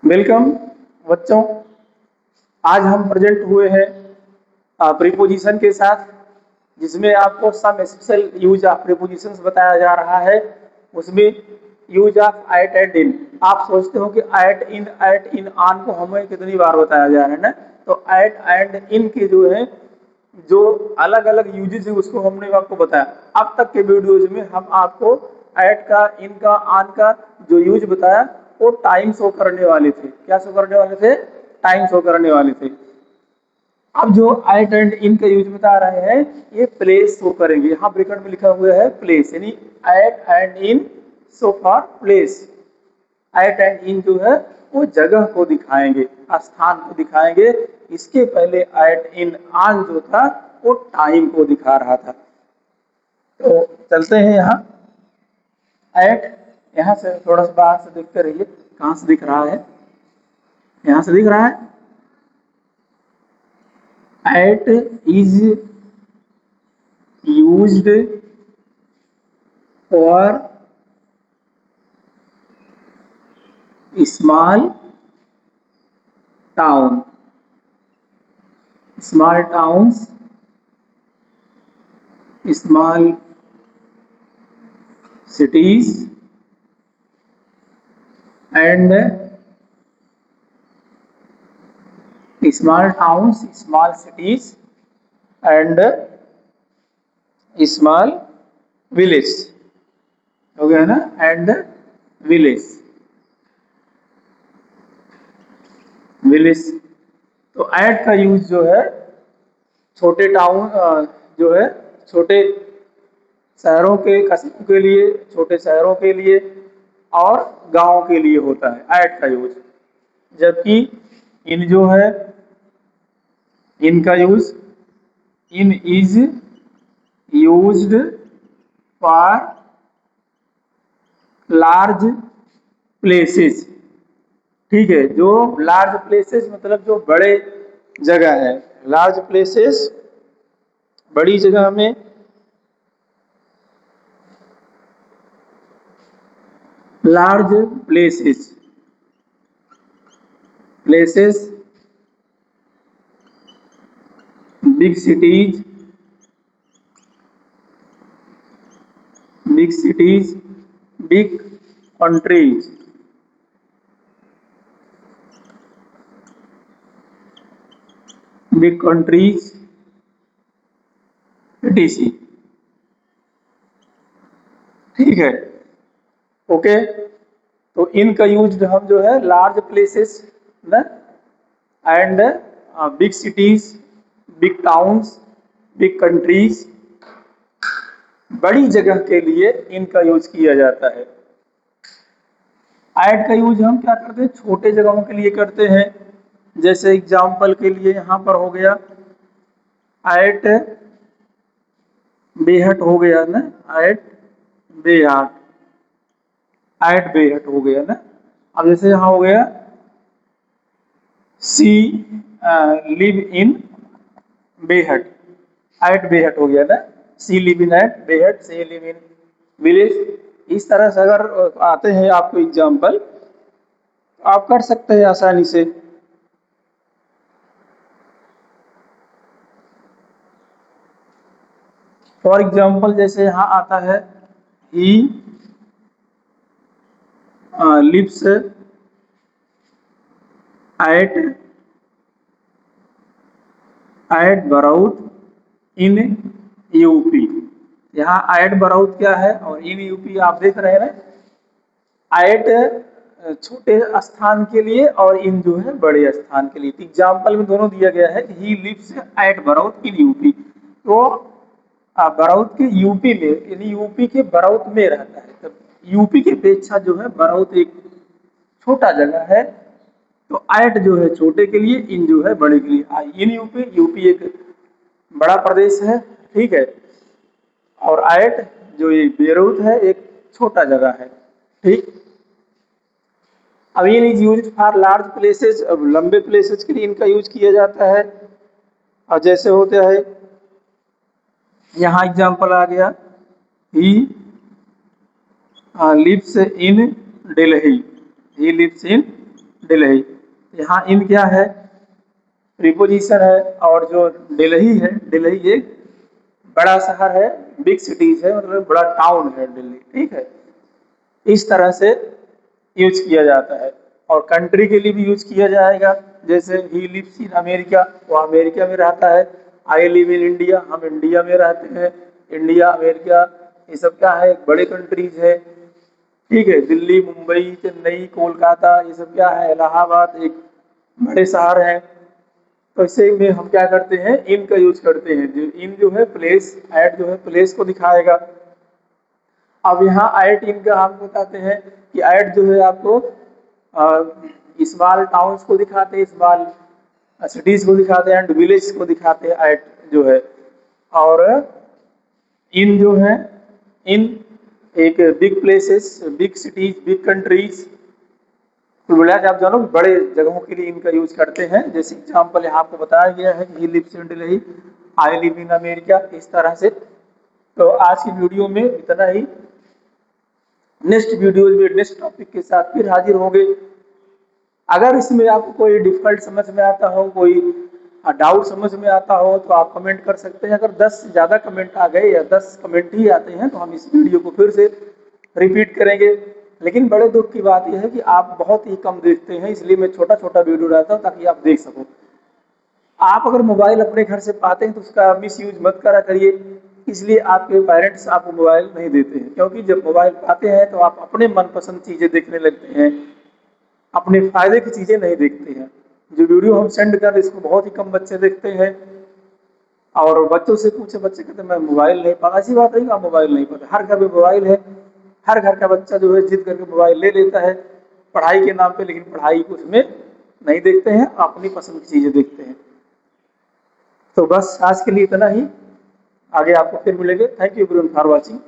Welcome बच्चों। आज हम प्रेजेंट हुए हैं प्रीपोजिशन के साथ, जिसमें आपको some special use of prepositions बताया जा रहा है। उसमें use of at and in. आप सोचते हो कि एट इन आन को हमें कितनी बार बताया जा रहा है ना, तो एट एंड इन के जो है जो अलग अलग यूजेस है उसको हमने आपको बताया। अब तक के वीडियोज में हम आपको एट का, इन का, आन का जो यूज बताया वो टाइम शो करने वाले थे। क्या शो करने वाले थे? टाइम शो करने वाले थे। अब जो एट एंड इन का यूज बता रहे हैं ये प्लेस शो करेंगे। यहाँ ब्रैकेट में लिखा हुआ है प्लेस, यानी at and in show for place. At and in जो है वो जगह को दिखाएंगे, स्थान को दिखाएंगे। इसके पहले एट इन आन जो था वो टाइम को दिखा रहा था। तो चलते हैं यहाँ एट। यहाँ से थोड़ा सा बाहर से देखते रहिए, कहाँ से दिख रहा है? यहाँ से दिख रहा है। At is used for small town, small towns, small cities and small towns, small cities and small village। हो गया ना? And village, village. तो एट का यूज जो है छोटे टाउन जो है छोटे शहरों के, कस्बों के लिए, छोटे शहरों के लिए और गांवों के लिए होता है एट का यूज। जबकि इन जो है, इनका use, in is used for large places. ठीक है, जो लार्ज प्लेसेस मतलब जो बड़े जगह है, लार्ज प्लेसेस बड़ी जगह में, large places, places, big cities, big cities, big countries, big countries etc। ठीक है, ओके। तो इनका यूज हम जो है लार्ज प्लेसेस ना, and big cities, big towns, big countries, बड़ी जगह के लिए इनका यूज किया जाता है। एट का यूज हम क्या करते हैं? छोटे जगहों के लिए करते हैं। जैसे एग्जाम्पल के लिए यहाँ पर हो गया एट बेहट, हो गया ना, एट बेहट, एट बेहट हो गया ना। अब जैसे यहाँ हो गया she live in Behat, at Behat हो गया ना। She live in at Behat, she live in village. इस तरह से अगर आते हैं आपको एग्जाम्पल, आप कर सकते हैं आसानी से। फॉर एग्जाम्पल जैसे यहाँ आता है he lives at Baraut in UP. यहाँ एट बरौत क्या है और इन यूपी आप देख रहे हैं। एट छोटे स्थान के लिए और इन जो है बड़े स्थान के लिए। एग्जाम्पल में दोनों दिया गया है। He lives at Baraut in UP, तो बरौत के यूपी में, यानी यूपी के बरौत में रहता है। तब यूपी की अपेक्षा जो है बरौत एक छोटा जगह है, तो एट जो है छोटे के लिए, इन जो है बड़े के लिए। इन यूपी, यूपी एक बड़ा प्रदेश है, ठीक है, और एट जो ये बेरूत है एक छोटा जगह है, ठीक। अब in is use for large places, अब लंबे प्लेसेस के लिए इनका यूज किया जाता है। और जैसे होता है यहाँ एग्जाम्पल आ गया he lives in Delhi, he lives in Delhi. यहाँ इन क्या है, प्रीपोजिशन है, और जो दिल्ली है, दिल्ली एक बड़ा शहर है, बिग सिटीज है, मतलब बड़ा टाउन है दिल्ली, ठीक है। इस तरह से यूज किया जाता है। और कंट्री के लिए भी यूज किया जाएगा, जैसे ही लिव्स इन अमेरिका, वो अमेरिका में रहता है। आई लिव इन इंडिया, हम इंडिया में रहते हैं। इंडिया, अमेरिका, ये सब क्या है, बड़े कंट्रीज है, ठीक है। दिल्ली, मुंबई, चेन्नई, कोलकाता, ये सब क्या है, इलाहाबाद, एक बड़े शहर हैं। तो इसे में हम क्या करते हैं, इन का यूज करते हैं। जो इन जो है प्लेस, एट जो है प्लेस को दिखाएगा। अब यहाँ एट इन का हम बताते हैं कि एट जो है आपको स्मॉल टाउन्स को दिखाते हैं, स्मॉल सिटीज को दिखाते हैं, एंड विलेज को दिखाते हैं एट जो है। और इन जो है, इन एक big places, big cities, big countries, तो बोला कि आप जानो बड़े जगहों के लिए इनका यूज करते हैं। जैसे एग्जाम्पल यहाँ आपको बताया गया है कि he lives in Delhi, I live in America, इस तरह से। तो आज की वीडियो में इतना ही। नेक्स्ट वीडियो में नेक्स्ट टॉपिक के साथ फिर हाजिर होंगे। अगर इसमें आपको कोई डिफिकल्ट समझ में आता हो, कोई डाउट समझ में आता हो, तो आप कमेंट कर सकते हैं। अगर 10 से ज़्यादा कमेंट आ गए या 10 कमेंट ही आते हैं तो हम इस वीडियो को फिर से रिपीट करेंगे। लेकिन बड़े दुख की बात यह है कि आप बहुत ही कम देखते हैं, इसलिए मैं छोटा छोटा वीडियो डालता हूँ ताकि आप देख सको। आप अगर मोबाइल अपने घर से पाते हैं तो उसका मिस यूज मत करा करिए। इसलिए आपके पेरेंट्स आपको मोबाइल नहीं देते हैं, क्योंकि जब मोबाइल पाते हैं तो आप अपने मनपसंद चीज़ें देखने लगते हैं, अपने फायदे की चीज़ें नहीं देखते हैं। जो वीडियो हम सेंड कर रहे हैं इसको बहुत ही कम बच्चे देखते हैं। और बच्चों से पूछे, बच्चे कहते हैं मैं मोबाइल नहीं पाता। ऐसी बात नहीं, आप मोबाइल नहीं पाते, हर घर में मोबाइल है। हर घर का बच्चा जो है जिद करके मोबाइल ले लेता है पढ़ाई के नाम पे, लेकिन पढ़ाई को उसमें नहीं देखते हैं, अपनी पसंद की चीज़ें देखते हैं। तो बस आज के लिए इतना ही, आगे आपको फिर मिलेंगे। Thank you everyone for watching.